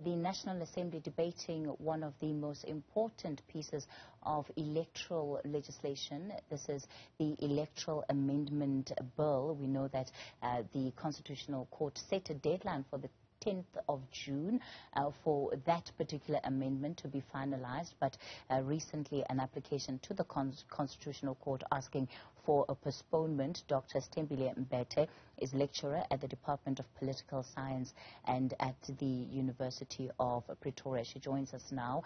The National Assembly debating one of the most important pieces of electoral legislation. This is the Electoral Amendment Bill. We know that the Constitutional Court set a deadline for the 10th of June for that particular amendment to be finalized, but recently an application to the Constitutional Court asking for a postponement. Dr. Sithembile Mbete is lecturer at the Department of Political Science and at the University of Pretoria. She joins us now.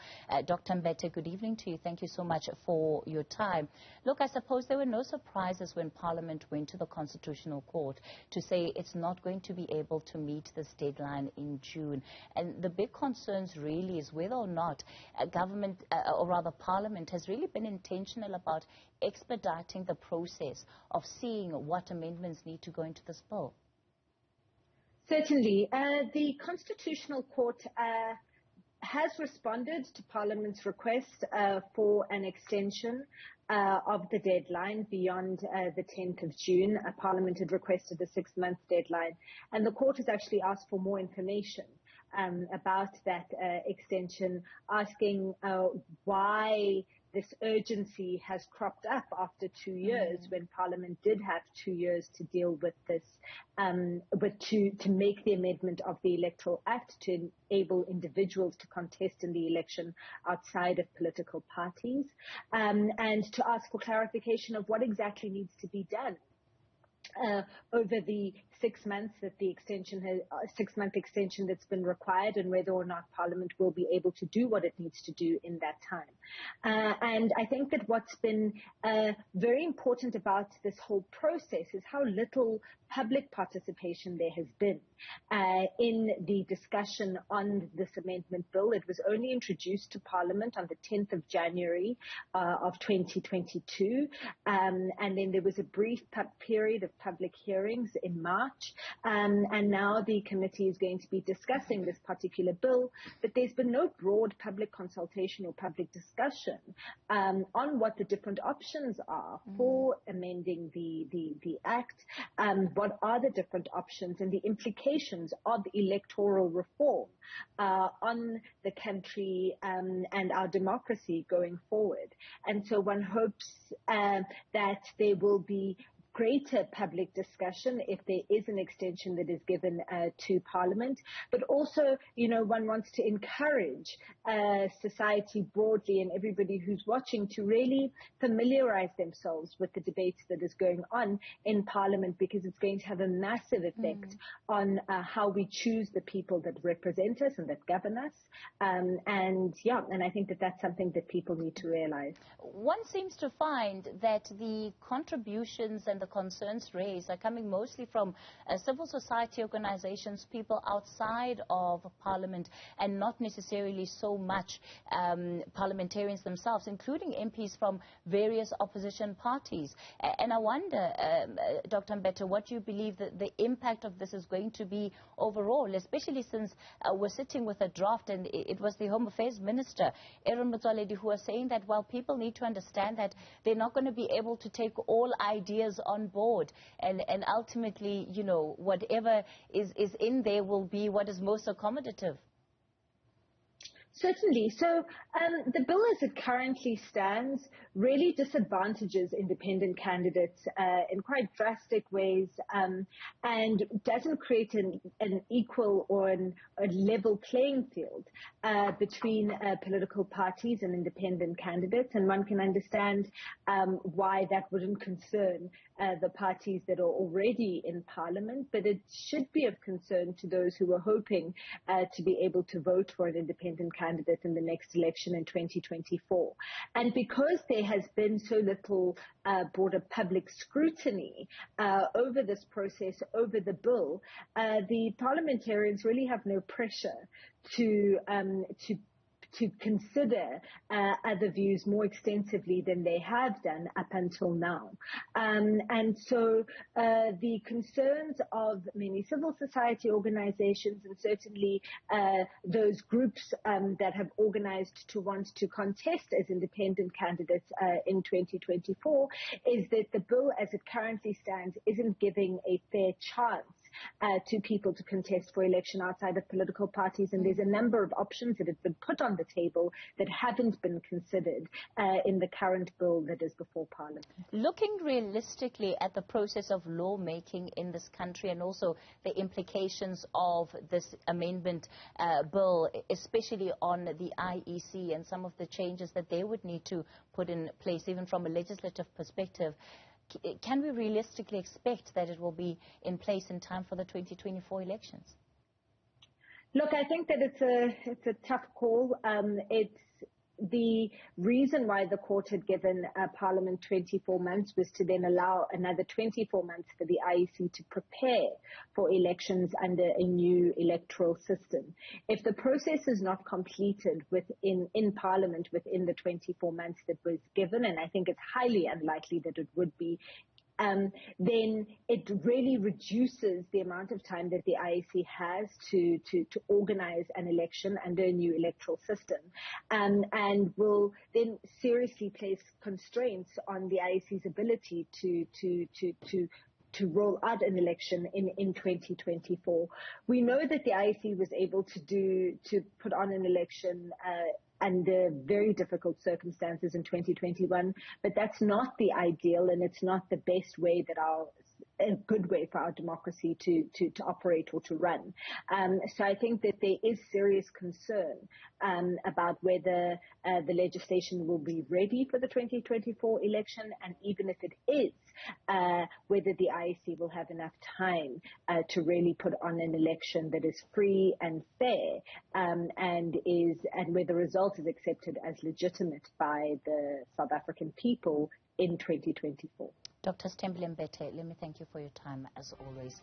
Dr. Mbete, good evening to you. Thank you so much for your time. Look, I suppose there were no surprises when Parliament went to the Constitutional Court to say it's not going to be able to meet this deadline in June. And the big concerns really is whether or not government, or rather Parliament, has really been intentional about expediting the process of seeing what amendments need to go into this bill. Certainly. The Constitutional Court has responded to Parliament's request for an extension of the deadline beyond the 10th of June. Parliament had requested a 6-month deadline, and the court has actually asked for more information about that extension, asking why this urgency has cropped up after 2 years when Parliament did have 2 years to deal with this, but to make the amendment of the Electoral Act to enable individuals to contest in the election outside of political parties, and to ask for clarification of what exactly needs to be done over the 6 months that the extension has, 6-month extension that's been required, and whether or not Parliament will be able to do what it needs to do in that time. And I think that what's been very important about this whole process is how little public participation there has been in the discussion on this amendment bill. It was only introduced to Parliament on the 10th of January of 2022, and then there was a brief period of public hearings in March, and now the committee is going to be discussing this particular bill, but there's been no broad public consultation or public discussion on what the different options are for amending the Act, what are the different options and the implications of electoral reform on the country and our democracy going forward. And so one hopes that there will be greater public discussion if there is an extension that is given to Parliament. But also, you know, one wants to encourage society broadly and everybody who's watching to really familiarize themselves with the debates that is going on in Parliament, because it's going to have a massive effect on how we choose the people that represent us and that govern us. And I think that that's something that people need to realize. One seems to find that the contributions and the concerns raised are coming mostly from civil society organizations, people outside of Parliament, and not necessarily so much parliamentarians themselves, including MPs from various opposition parties. And I wonder, Dr. Mbete, what you believe that the impact of this is going to be overall, especially since we're sitting with a draft, and it was the Home Affairs Minister, Aaron Motsoaledi, who was saying that while people need to understand that they're not going to be able to take all ideas on board, and ultimately, you know, whatever is in there will be what is most accommodative. Certainly. So the bill as it currently stands really disadvantages independent candidates in quite drastic ways, and doesn't create an equal or a level playing field between political parties and independent candidates. And one can understand why that wouldn't concern the parties that are already in Parliament, but it should be of concern to those who are hoping to be able to vote for an independent candidate in the next election in 2024. And because there has been so little broader public scrutiny over this process, over the bill, the parliamentarians really have no pressure to consider other views more extensively than they have done up until now. And so the concerns of many civil society organizations, and certainly those groups that have organized to want to contest as independent candidates in 2024, is that the bill as it currently stands isn't giving a fair chance to people to contest for election outside of political parties. And there's a number of options that have been put on the table that haven't been considered in the current bill that is before Parliament. Looking realistically at the process of lawmaking in this country and also the implications of this amendment bill, especially on the IEC and some of the changes that they would need to put in place, even from a legislative perspective, can we realistically expect that it will be in place in time for the 2024 elections? Look, I think that it's a tough call. It's the reason why the court had given Parliament 24 months was to then allow another 24 months for the IEC to prepare for elections under a new electoral system. If the process is not completed in Parliament within the 24 months that was given, and I think it's highly unlikely that it would be, then it really reduces the amount of time that the IEC has to organize an election under a new electoral system, and will then seriously place constraints on the IEC's ability to roll out an election in 2024. We know that the IEC was able to put on an election under very difficult circumstances in 2021, but that's not the ideal, and it's not the best way that a good way for our democracy to operate or to run. So I think that there is serious concern about whether the legislation will be ready for the 2024 election, and even if it is, whether the IEC will have enough time to really put on an election that is free and fair, and where the result is accepted as legitimate by the South African people in 2024. Dr. Sithembile Mbete, let me thank you for your time as always.